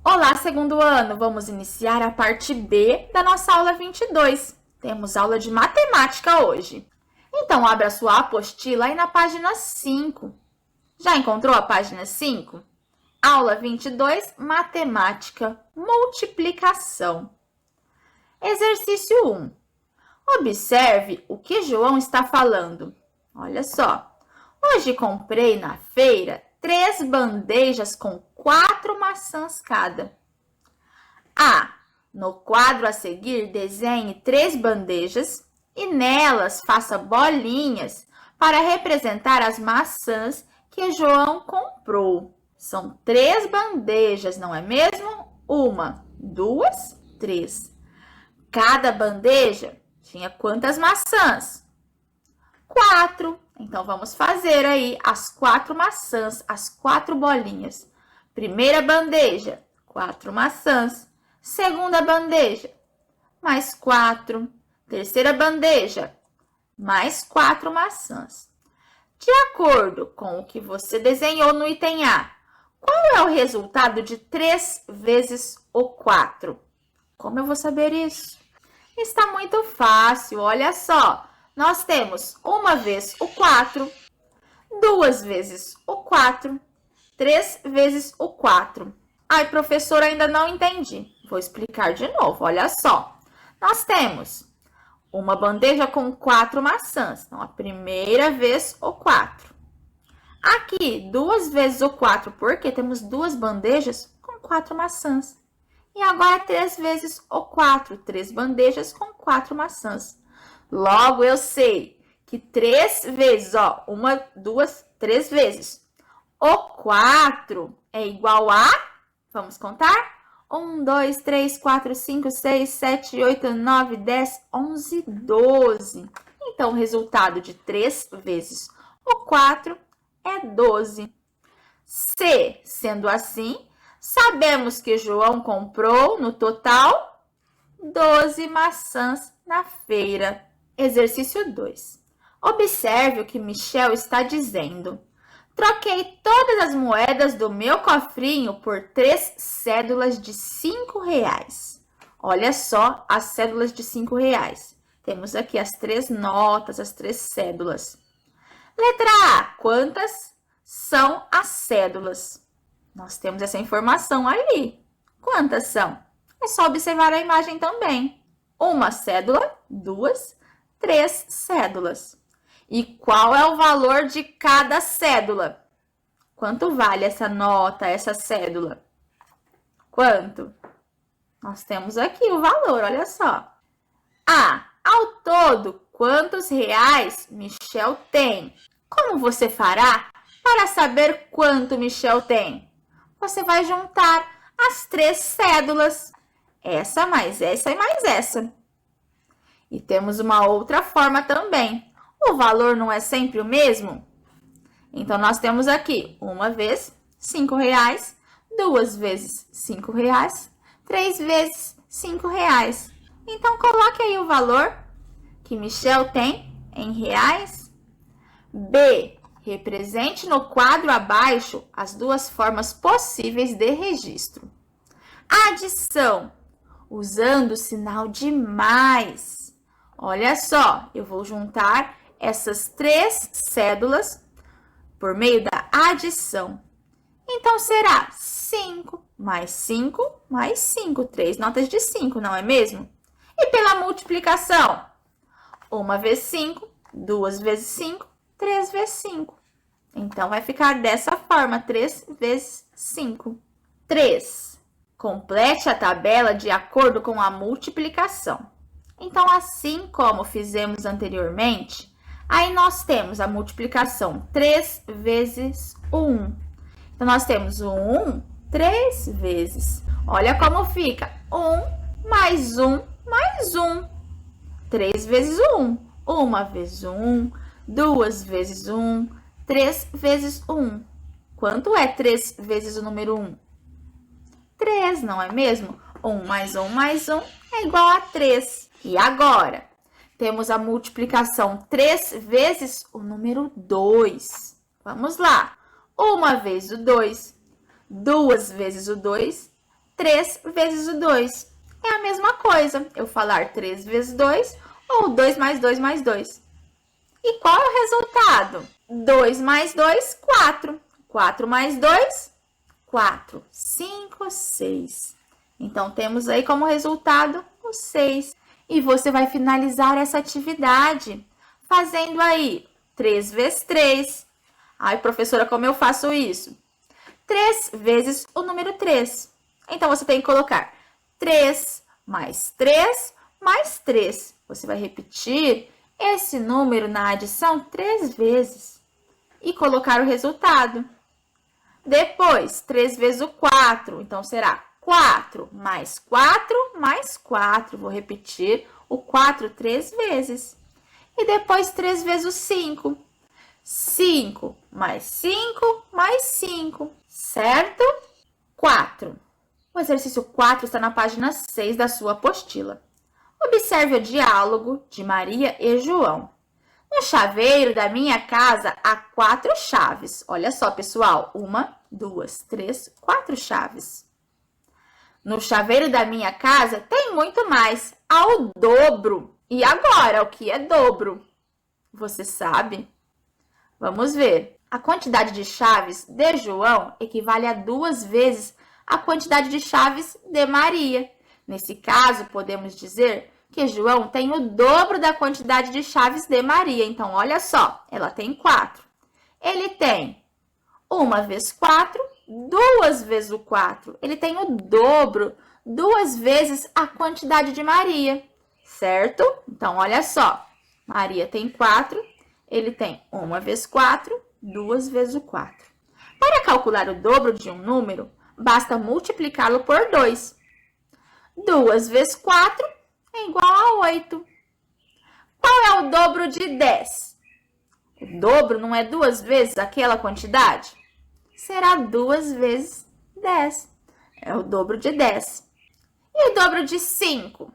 Olá, segundo ano! Vamos iniciar a parte B da nossa aula 22. Temos aula de matemática hoje. Então, abra sua apostila aí na página 5. Já encontrou a página 5? Aula 22, matemática, multiplicação. Exercício 1. Observe o que João está falando. Olha só. Hoje comprei na feira 3 bandejas com 4 maçãs cada. No quadro a seguir, desenhe 3 bandejas e nelas faça bolinhas para representar as maçãs que João comprou. São 3 bandejas, não é mesmo? 1, 2, 3. Cada bandeja tinha quantas maçãs? 4. Então, vamos fazer aí as 4 maçãs, as 4 bolinhas. Primeira bandeja, 4 maçãs. Segunda bandeja, mais 4. Terceira bandeja, mais 4 maçãs. De acordo com o que você desenhou no item A, qual é o resultado de 3 vezes o 4? Como eu vou saber isso? Está muito fácil, olha só. Nós temos 1 vez o 4, 2 vezes o 4, 3 vezes o 4. Ai, professora, ainda não entendi. Vou explicar de novo, olha só. Nós temos uma bandeja com 4 maçãs. Então, a primeira vez o 4. Aqui, 2 vezes o 4, porque temos 2 bandejas com 4 maçãs. E agora, 3 vezes o 4, 3 bandejas com 4 maçãs. Logo, eu sei que 3 vezes, 1, 2, 3 vezes. O 4 é igual a, vamos contar? 1, 2, 3, 4, 5, 6, 7, 8, 9, 10, 11, 12. Então, o resultado de 3 vezes o 4 é 12. Sendo assim, sabemos que João comprou, no total, 12 maçãs na feira. Exercício 2. Observe o que Michel está dizendo. Troquei todas as moedas do meu cofrinho por 3 cédulas de R$5. Olha só as cédulas de R$5. Temos aqui as 3 notas, as 3 cédulas. Letra A. Quantas são as cédulas? Nós temos essa informação ali. Quantas são? É só observar a imagem também. 1 cédula, 2, 3 cédulas. E qual é o valor de cada cédula? Quanto vale essa nota, essa cédula? Quanto? Nós temos aqui o valor, olha só. Ao todo, quantos reais Michel tem? Como você fará para saber quanto Michel tem? Você vai juntar as 3 cédulas. Essa mais essa e mais essa. E temos uma outra forma também. O valor não é sempre o mesmo? Então, nós temos aqui 1 vez R$5, 2 vezes R$5, 3 vezes R$5. Então, coloque aí o valor que Michel tem em reais. B. Represente no quadro abaixo as 2 formas possíveis de registro. Adição, usando o sinal de mais. Olha só, eu vou juntar essas 3 cédulas por meio da adição. Então, será 5 mais 5 mais 5. 3 notas de 5, não é mesmo? E pela multiplicação? 1 vezes 5, 2 vezes 5, 3 vezes 5. Então, vai ficar dessa forma, 3 vezes 5. 3. Complete a tabela de acordo com a multiplicação. Então, assim como fizemos anteriormente, aí nós temos a multiplicação 3 vezes o 1. Então, nós temos o 1 3 vezes. Olha como fica. 1 mais 1 mais 1. 3 vezes o 1. 1 vezes o 1, 2 vezes o 1, 3 vezes o 1. Quanto é 3 vezes o número 1? 3, não é mesmo? 1 mais 1 mais 1 é igual a 3. E agora, temos a multiplicação 3 vezes o número 2. Vamos lá. 1 vez o 2, 2 vezes o 2, 3 vezes o 2. É a mesma coisa eu falar 3 vezes 2 ou 2 mais 2 mais 2. E qual é o resultado? 2 mais 2, 4. 4 mais 2, 4. 5, 6. Então, temos aí como resultado o 6. E você vai finalizar essa atividade fazendo aí 3 vezes 3. Ai, professora, como eu faço isso? 3 vezes o número 3. Então, você tem que colocar 3 mais 3 mais 3. Você vai repetir esse número na adição 3 vezes e colocar o resultado. Depois, 3 vezes o 4. Então, será 4 mais 4 mais 4. Vou repetir o 4 3 vezes. E depois, 3 vezes o 5. 5 mais 5 mais 5, certo? 4. O exercício 4 está na página 6 da sua apostila. Observe o diálogo de Maria e João. No chaveiro da minha casa há 4 chaves. Olha só, pessoal. 1, 2, 3, 4 chaves. No chaveiro da minha casa tem muito mais. Há o dobro. E agora, o que é dobro? Você sabe? Vamos ver. A quantidade de chaves de João equivale a 2 vezes a quantidade de chaves de Maria. Nesse caso, podemos dizer que João tem o dobro da quantidade de chaves de Maria. Então, olha só, ela tem 4. Ele tem 1 vezes 4, 2 vezes o 4. Ele tem o dobro, 2 vezes a quantidade de Maria, certo? Então, olha só, Maria tem 4, ele tem 1 vezes 4, 2 vezes o 4. Para calcular o dobro de um número, basta multiplicá-lo por 2. 2 vezes 4 é igual a 8. Qual é o dobro de 10? O dobro não é 2 vezes aquela quantidade? Será 2 vezes 10. É o dobro de 10. E o dobro de 5?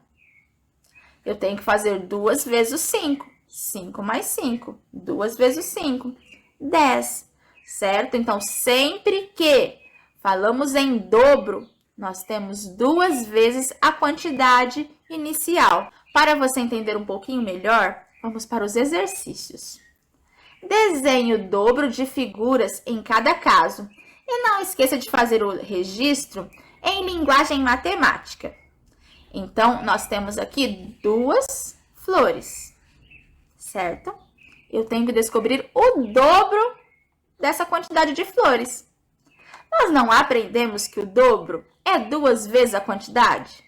Eu tenho que fazer 2 vezes o 5. 5 mais 5. 2 vezes o 5. 10. Certo? Então, sempre que falamos em dobro, nós temos 2 vezes a quantidade inicial. Para você entender um pouquinho melhor, vamos para os exercícios. Desenhe o dobro de figuras em cada caso. E não esqueça de fazer o registro em linguagem matemática. Então, nós temos aqui 2 flores, certo? Eu tenho que descobrir o dobro dessa quantidade de flores. Nós não aprendemos que o dobro é 2 vezes a quantidade?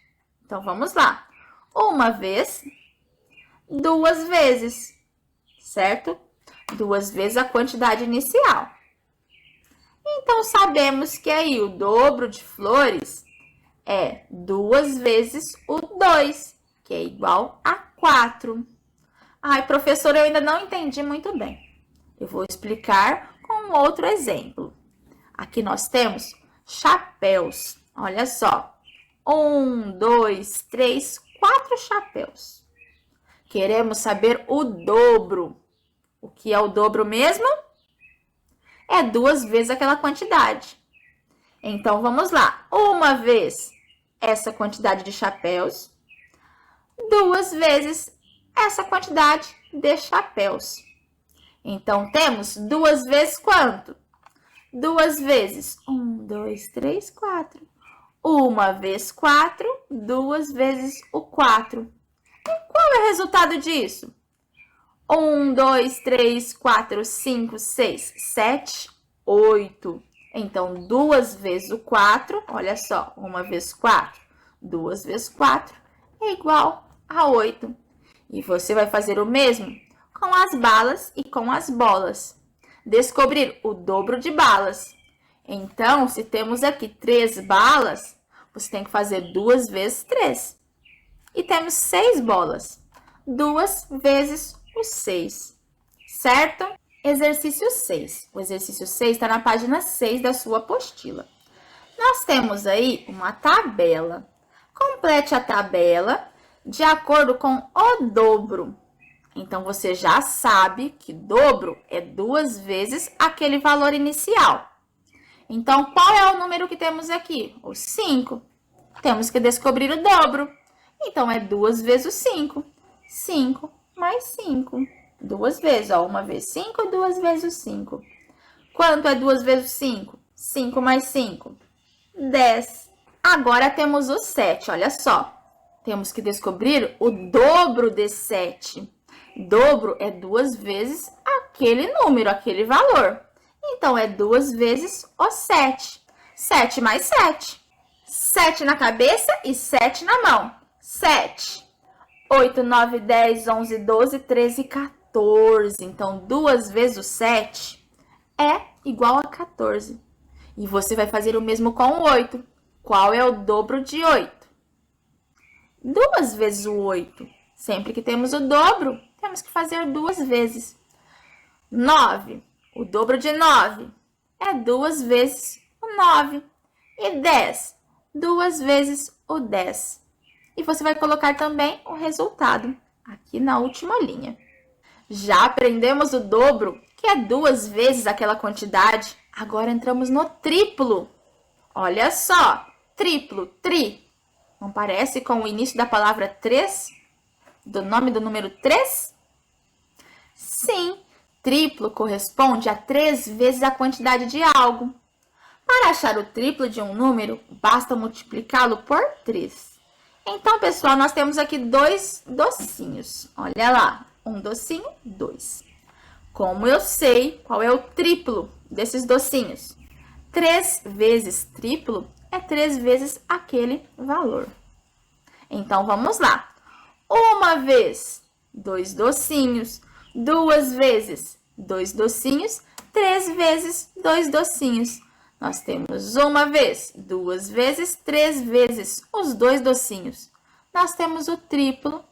Então, vamos lá. 1 vez, 2 vezes, certo? 2 vezes a quantidade inicial. Então, sabemos que aí o dobro de flores é 2 vezes o 2, que é igual a 4. Ai, professora, eu ainda não entendi muito bem. Eu vou explicar com um outro exemplo. Aqui nós temos chapéus. Olha só. 1, 2, 3, 4 chapéus. Queremos saber o dobro. O que é o dobro mesmo? É 2 vezes aquela quantidade. Então, vamos lá. 1 vez essa quantidade de chapéus. 2 vezes essa quantidade de chapéus. Então, temos 2 vezes quanto? 2 vezes 1, 2, 3, 4. 1 vez 4, 2 vezes o 4. E qual é o resultado disso? 1, 2, 3, 4, 5, 6, 7, 8. Então, 2 vezes o 4, olha só, 1 vezes 4, 2 vezes 4 é igual a 8. E você vai fazer o mesmo com as balas e com as bolas. Descobrir o dobro de balas. Então, se temos aqui 3 balas, você tem que fazer 2 vezes 3. E temos 6 bolas. 2 vezes o 6, certo? Exercício 6. O exercício 6 está na página 6 da sua apostila. Nós temos aí uma tabela. Complete a tabela de acordo com o dobro. Então, você já sabe que dobro é 2 vezes aquele valor inicial. Então, qual é o número que temos aqui? O 5. temos que descobrir o dobro. Então, é 2 vezes o 5. 5 mais 5. 2 vezes, ó. 1 vez 5, 2 vezes o 5. Quanto é 2 vezes o 5? 5 mais 5. 10. Agora temos o 7, olha só. Temos que descobrir o dobro de 7. Dobro é 2 vezes aquele número, aquele valor. Então, é 2 vezes o 7. 7 mais 7. 7 na cabeça e 7 na mão. 7. 8, 9, 10, 11, 12, 13, 14. Então, 2 vezes o 7 é igual a 14. E você vai fazer o mesmo com o 8. Qual é o dobro de 8? 2 vezes o 8. Sempre que temos o dobro, temos que fazer 2 vezes. 9. O dobro de 9 é 2 vezes o 9. E 10. 2 vezes o 10. E você vai colocar também o resultado aqui na última linha. Já aprendemos o dobro, que é 2 vezes aquela quantidade. Agora entramos no triplo. Olha só, triplo, tri. Não parece com o início da palavra 3? Do nome do número 3? Sim, triplo corresponde a 3 vezes a quantidade de algo. Para achar o triplo de um número, basta multiplicá-lo por 3. Então, pessoal, nós temos aqui 2 docinhos. Olha lá, um docinho, 2. Como eu sei qual é o triplo desses docinhos? 3 vezes triplo é 3 vezes aquele valor. Então, vamos lá. Uma vez, 2 docinhos. 2 vezes, 2 docinhos. 3 vezes, 2 docinhos. Nós temos 1 vez, 2 vezes, 3 vezes os 2 docinhos. Nós temos o triplo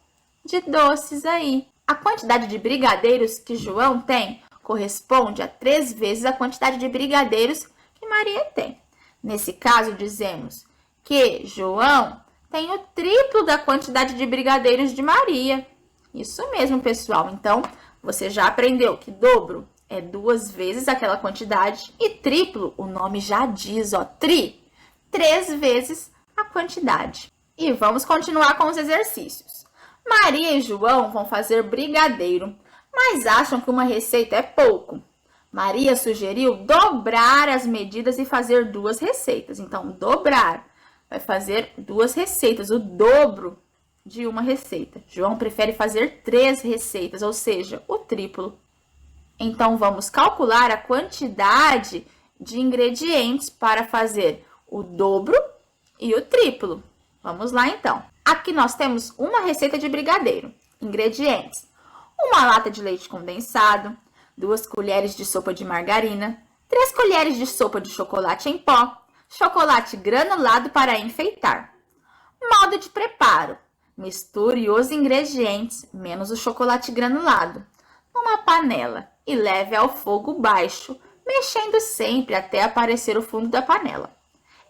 de doces aí. A quantidade de brigadeiros que João tem corresponde a 3 vezes a quantidade de brigadeiros que Maria tem. Nesse caso, dizemos que João tem o triplo da quantidade de brigadeiros de Maria. Isso mesmo, pessoal. Então, você já aprendeu que dobro é 2 vezes aquela quantidade e triplo, o nome já diz, ó, 3 vezes a quantidade. E vamos continuar com os exercícios. Maria e João vão fazer brigadeiro, mas acham que uma receita é pouco. Maria sugeriu dobrar as medidas e fazer 2 receitas. Então, dobrar vai fazer 2 receitas, o dobro de uma receita. João prefere fazer 3 receitas, ou seja, o triplo. Então, vamos calcular a quantidade de ingredientes para fazer o dobro e o triplo. Vamos lá, então. Aqui nós temos uma receita de brigadeiro. Ingredientes: uma lata de leite condensado, 2 colheres de sopa de margarina, 3 colheres de sopa de chocolate em pó, chocolate granulado para enfeitar. Modo de preparo: misture os ingredientes, menos o chocolate granulado, numa panela e leve ao fogo baixo, mexendo sempre até aparecer o fundo da panela.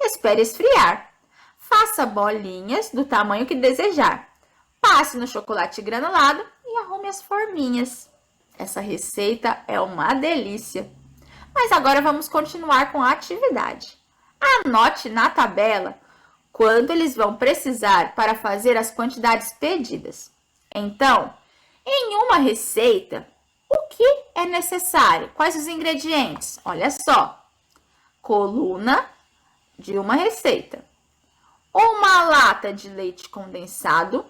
Espere esfriar. Faça bolinhas do tamanho que desejar. Passe no chocolate granulado e arrume as forminhas. Essa receita é uma delícia. Mas agora vamos continuar com a atividade. Anote na tabela quanto eles vão precisar para fazer as quantidades pedidas. Então, em uma receita, o que é necessário? Quais os ingredientes? Olha só. Coluna de uma receita. Uma lata de leite condensado,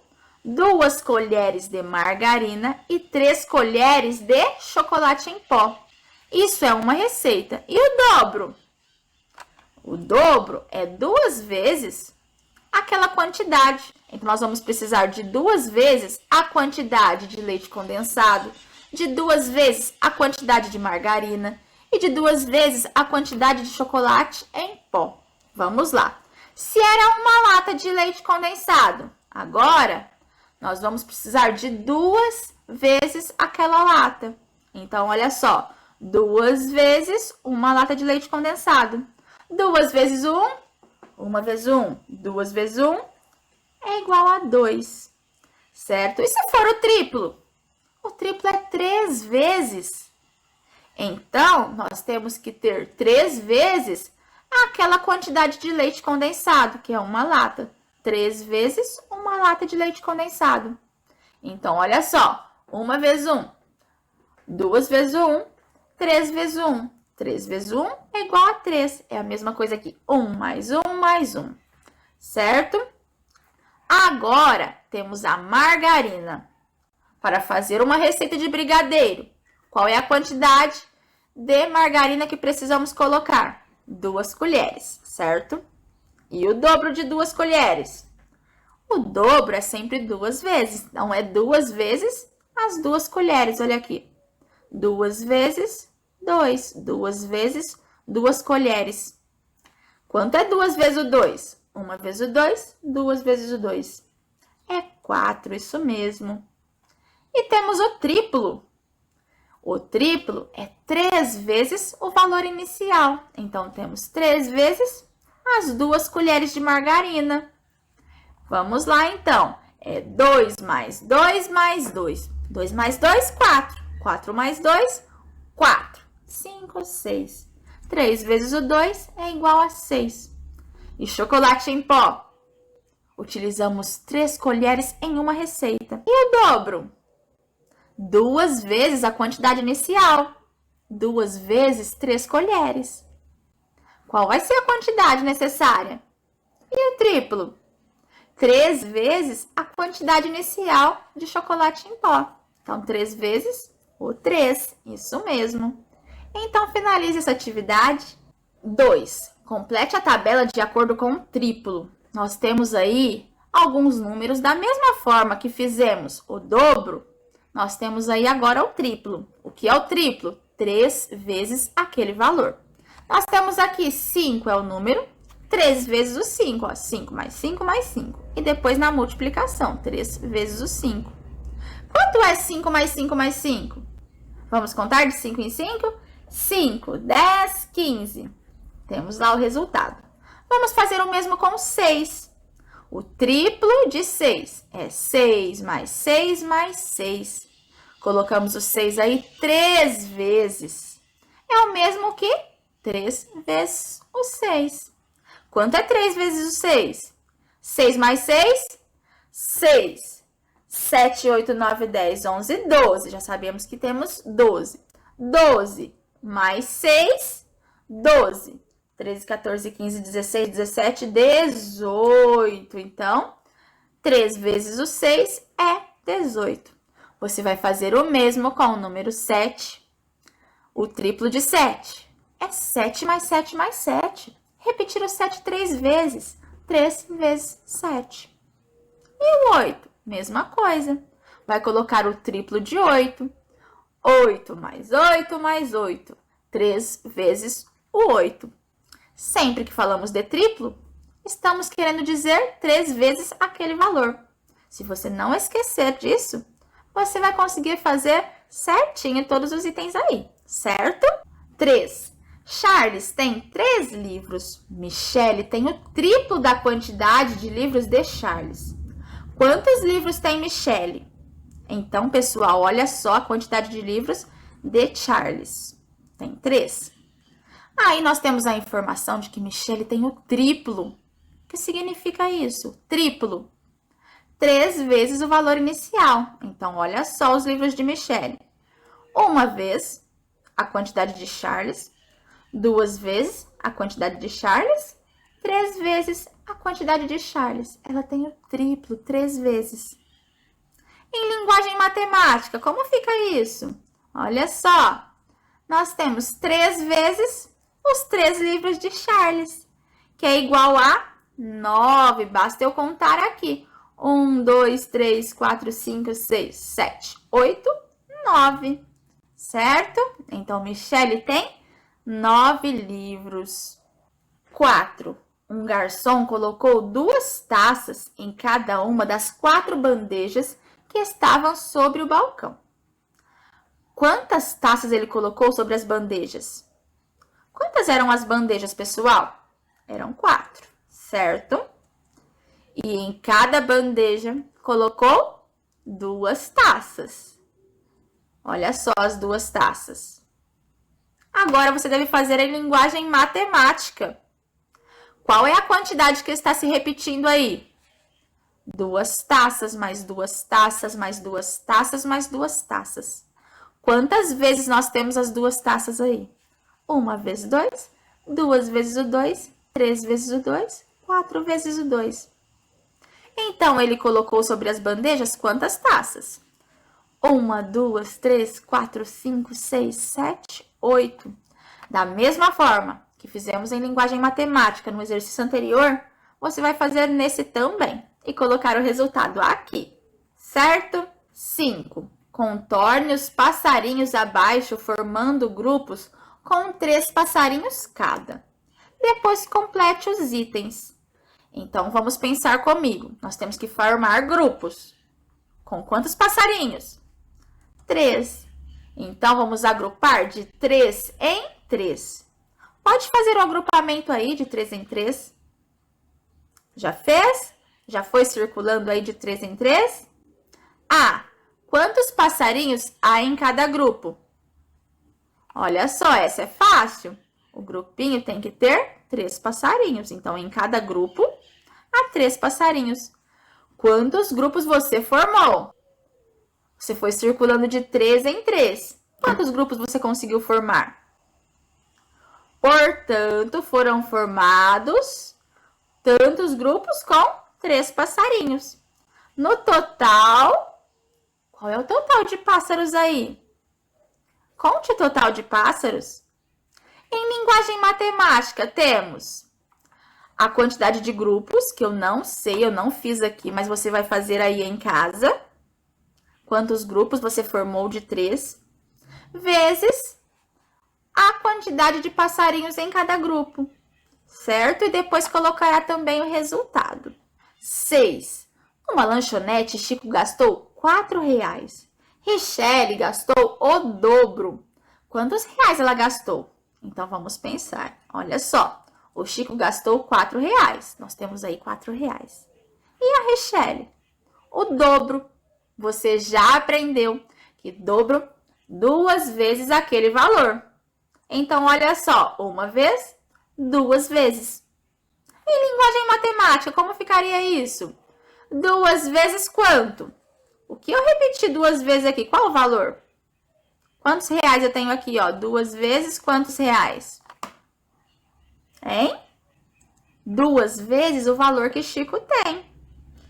2 colheres de margarina e 3 colheres de chocolate em pó. Isso é uma receita. E o dobro? O dobro é 2 vezes aquela quantidade. Então, nós vamos precisar de 2 vezes a quantidade de leite condensado, de 2 vezes a quantidade de margarina e de 2 vezes a quantidade de chocolate em pó. Vamos lá. Se era uma lata de leite condensado, agora nós vamos precisar de 2 vezes aquela lata. Então, olha só, 2 vezes uma lata de leite condensado. 2 vezes 1, 1 vezes 1, 2 vezes 1 é igual a 2, certo? E se for o triplo? O triplo é 3 vezes. Então, nós temos que ter 3 vezes aquela quantidade de leite condensado, que é uma lata. 3 vezes uma lata de leite condensado. Então, olha só. 1 vezes 1, 2 vezes 1, 3 vezes 1. 3 vezes 1 é igual a 3. É a mesma coisa aqui. 1 mais 1 mais 1. Certo? Agora, temos a margarina. Para fazer uma receita de brigadeiro, qual é a quantidade de margarina que precisamos colocar? 2 colheres, certo? E o dobro de 2 colheres? O dobro é sempre 2 vezes. Então, é 2 vezes as 2 colheres. Olha aqui. 2 vezes 2. 2 vezes 2 colheres. Quanto é 2 vezes o 2? 1 vezes o 2, 2 vezes o 2. É 4, isso mesmo. E temos o triplo. O triplo é 3 vezes o valor inicial. Então, temos 3 vezes as 2 colheres de margarina. Vamos lá, então. É 2 mais 2 mais 2. 2 mais 2, 4. 4 mais 2, 4. 5, 6. 3 vezes o 2 é igual a 6. E chocolate em pó? Utilizamos 3 colheres em uma receita. E o dobro? 2 vezes a quantidade inicial. 2 vezes 3 colheres. Qual vai ser a quantidade necessária? E o triplo? 3 vezes a quantidade inicial de chocolate em pó. Então, 3 vezes o 3. Isso mesmo. Então, finalize essa atividade. 2. Complete a tabela de acordo com o triplo. Nós temos aí alguns números da mesma forma que fizemos o dobro. Nós temos aí agora o triplo. O que é o triplo? 3 vezes aquele valor. Nós temos aqui 5 é o número, 3 vezes o 5. Ó, 5 mais 5 mais 5. E depois na multiplicação, 3 vezes o 5. Quanto é 5 mais 5 mais 5? Vamos contar de 5 em 5? 5, 10, 15. Temos lá o resultado. Vamos fazer o mesmo com 6. O triplo de 6 é 6 mais 6 mais 6. Colocamos o 6 aí 3 vezes. É o mesmo que 3 vezes o 6. Quanto é 3 vezes o 6? 6 mais 6? 6. 7, 8, 9, 10, 11, 12. Já sabemos que temos 12. 12 mais 6, 12. 13, 14, 15, 16, 17, 18. Então, 3 vezes o 6 é 18. Você vai fazer o mesmo com o número 7. O triplo de 7 é 7 mais 7 mais 7. Repetir o 7 3 vezes. 3 vezes 7. E o 8? Mesma coisa. Vai colocar o triplo de 8. 8 mais 8 mais 8. 3 vezes o 8. Sempre que falamos de triplo, estamos querendo dizer 3 vezes aquele valor. Se você não esquecer disso, você vai conseguir fazer certinho todos os itens aí, certo? 3. Charles tem 3 livros. Michele tem o triplo da quantidade de livros de Charles. Quantos livros tem Michele? Então, pessoal, olha só a quantidade de livros de Charles. Tem 3. Aí nós temos a informação de que Michele tem o triplo. O que significa isso? Triplo. 3 vezes o valor inicial. Então, olha só os livros de Michele. 1 vez a quantidade de Charles. 2 vezes a quantidade de Charles. 3 vezes a quantidade de Charles. Ela tem o triplo 3 vezes. Em linguagem matemática, como fica isso? Olha só. Nós temos 3 vezes os 3 livros de Charles, que é igual a 9. Basta eu contar aqui. 1, 2, 3, 4, 5, 6, 7, 8, 9. Certo? Então, Michele tem 9 livros. 4. Um garçom colocou 2 taças em cada uma das 4 bandejas que estavam sobre o balcão. Quantas taças ele colocou sobre as bandejas? Quantas eram as bandejas, pessoal? Eram 4, certo? E em cada bandeja colocou 2 taças. Olha só as 2 taças. Agora você deve fazer em linguagem matemática. Qual é a quantidade que está se repetindo aí? 2 taças, mais 2 taças, mais 2 taças, mais 2 taças. Quantas vezes nós temos as 2 taças aí? 1 vezes 2, 2 vezes o 2, 3 vezes o 2, 4 vezes o 2. Então, ele colocou sobre as bandejas quantas taças? 1, 2, 3, 4, 5, 6, 7, 8. Da mesma forma que fizemos em linguagem matemática no exercício anterior, você vai fazer nesse também e colocar o resultado aqui, certo? 5. Contorne os passarinhos abaixo, formando grupos com 3 passarinhos cada. Depois complete os itens. Então, vamos pensar comigo. Nós temos que formar grupos. Com quantos passarinhos? 3. Então, vamos agrupar de 3 em 3. Pode fazer o agrupamento aí de 3 em 3. Já fez? Já foi circulando aí de 3 em 3? Ah, quantos passarinhos há em cada grupo? Olha só, essa é fácil. O grupinho tem que ter 3 passarinhos. Então, em cada grupo, há 3 passarinhos. Quantos grupos você formou? Você foi circulando de 3 em 3. Quantos grupos você conseguiu formar? Portanto, foram formados tantos grupos com 3 passarinhos. No total, qual é o total de pássaros aí? Conte o total de pássaros. Em linguagem matemática, temos a quantidade de grupos, que eu não sei, eu não fiz aqui, mas você vai fazer aí em casa. Quantos grupos você formou de 3, vezes a quantidade de passarinhos em cada grupo, certo? E depois colocará também o resultado. 6. Numa lanchonete, Chico gastou R$4. Richelle gastou o dobro. Quantos reais ela gastou? Então, vamos pensar. Olha só, o Chico gastou R$4. Nós temos aí R$4. E a Richelle? O dobro. Você já aprendeu que dobro 2 vezes aquele valor. Então, olha só, 1 vez, 2 vezes. Em linguagem matemática, como ficaria isso? 2 vezes quanto? O que eu repeti 2 vezes aqui? Qual o valor? Quantos reais eu tenho aqui, ó? 2 vezes quantos reais? Hein? 2 vezes o valor que Chico tem,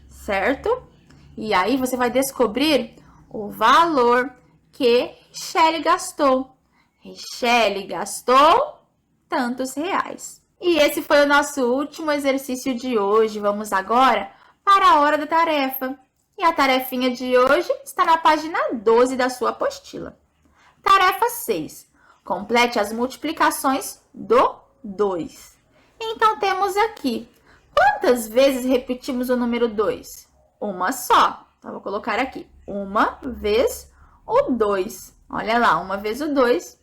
certo? E aí, você vai descobrir o valor que Richelle gastou. Richelle gastou tantos reais. E esse foi o nosso último exercício de hoje. Vamos agora para a hora da tarefa. E a tarefinha de hoje está na página 12 da sua apostila. Tarefa 6. Complete as multiplicações do 2. Então, temos aqui. Quantas vezes repetimos o número 2? Uma só. Então, vou colocar aqui. 1 vez o 2. Olha lá, 1 vez o 2.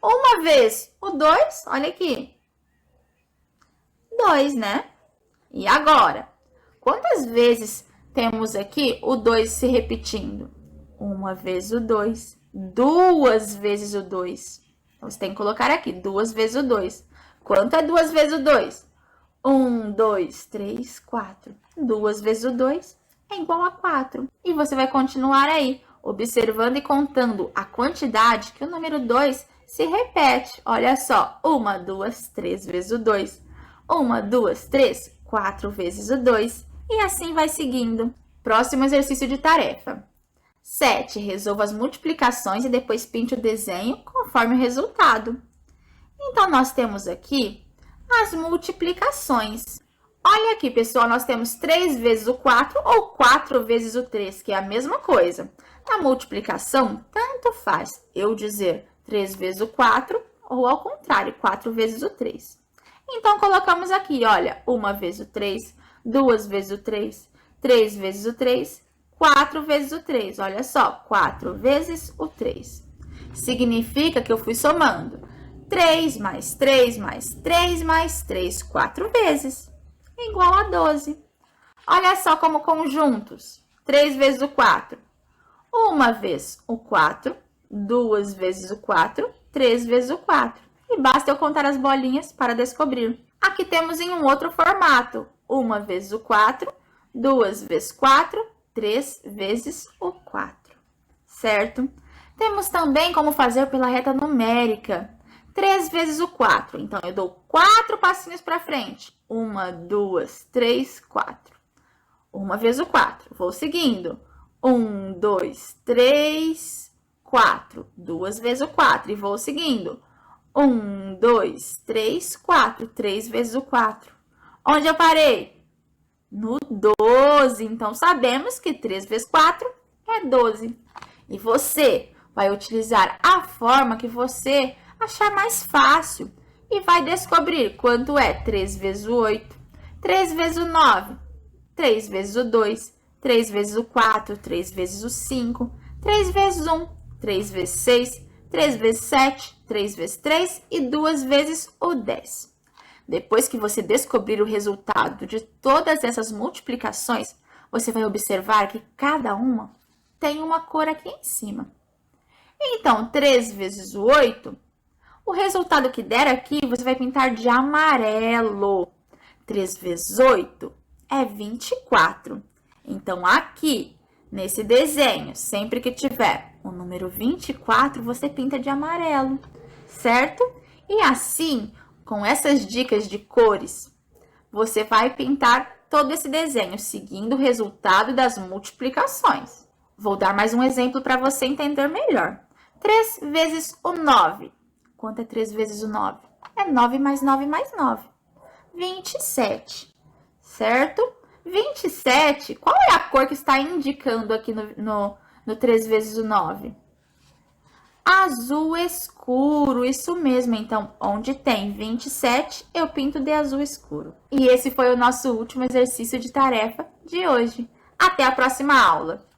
1 vez o 2, olha aqui. 2, né? E agora? Quantas vezes temos aqui o 2 se repetindo? 1 vez o 2. 2 vezes o 2. Então, você tem que colocar aqui, 2 vezes o 2. Quanto é 2 vezes o 2? 1, 2, 3, 4. 2 vezes o 2 é igual a 4. E você vai continuar aí, observando e contando a quantidade que o número 2 se repete. Olha só, 1, 2, 3 vezes o 2. 1, 2, 3, 4 vezes o 2. E assim vai seguindo. Próximo exercício de tarefa. 7. Resolva as multiplicações e depois pinte o desenho conforme o resultado. Então, nós temos aqui as multiplicações. Olha aqui, pessoal, nós temos 3 vezes o 4 ou 4 vezes o 3, que é a mesma coisa. Na multiplicação, tanto faz eu dizer 3 vezes o 4 ou, ao contrário, 4 vezes o 3. Então, colocamos aqui, olha, 1 vezes o 3, 2 vezes o 3, 3 vezes o 3, 4 vezes o 3. Olha só, 4 vezes o 3. Significa que eu fui somando 3 mais 3 mais 3 mais 3, 4 vezes, igual a 12. Olha só como conjuntos. 3 vezes o 4. 1 vez o 4, 2 vezes o 4, 3 vezes o 4. e basta eu contar as bolinhas para descobrir. Aqui temos em um outro formato, 1 vezes o 4, 2 vezes 4, 3 vezes o 4, certo? Temos também como fazer pela reta numérica, 3 vezes o 4. Então, eu dou 4 passinhos para frente. 1, 2, 3, 4. 1 vezes o 4. Vou seguindo. 1, 2, 3, 4. 2 vezes o 4. E vou seguindo. 1, 2, 3, 4. 3 vezes o 4. Onde eu parei? No 12. Então, sabemos que 3 vezes 4 é 12. E você vai utilizar a forma que você achar mais fácil e vai descobrir quanto é 3 vezes o 8, 3 vezes o 9, 3 vezes o 2, 3 vezes o 4, 3 vezes o 5, 3 vezes 1, 3 vezes 6, 3 vezes 7, 3 vezes 3 e 2 vezes o 10. Depois que você descobrir o resultado de todas essas multiplicações, você vai observar que cada uma tem uma cor aqui em cima. Então, 3 vezes o 8, o resultado que der aqui, você vai pintar de amarelo. 3 vezes 8 é 24. Então, aqui, nesse desenho, sempre que tiver o número 24, você pinta de amarelo, certo? E assim, com essas dicas de cores, você vai pintar todo esse desenho, seguindo o resultado das multiplicações. Vou dar mais um exemplo para você entender melhor. 3 vezes o 9. Quanto é 3 vezes o 9? É 9 mais 9 mais 9. 27, certo? 27, qual é a cor que está indicando aqui no 3 vezes o 9? Azul escuro, isso mesmo. Então, onde tem 27, eu pinto de azul escuro. E esse foi o nosso último exercício de tarefa de hoje. Até a próxima aula!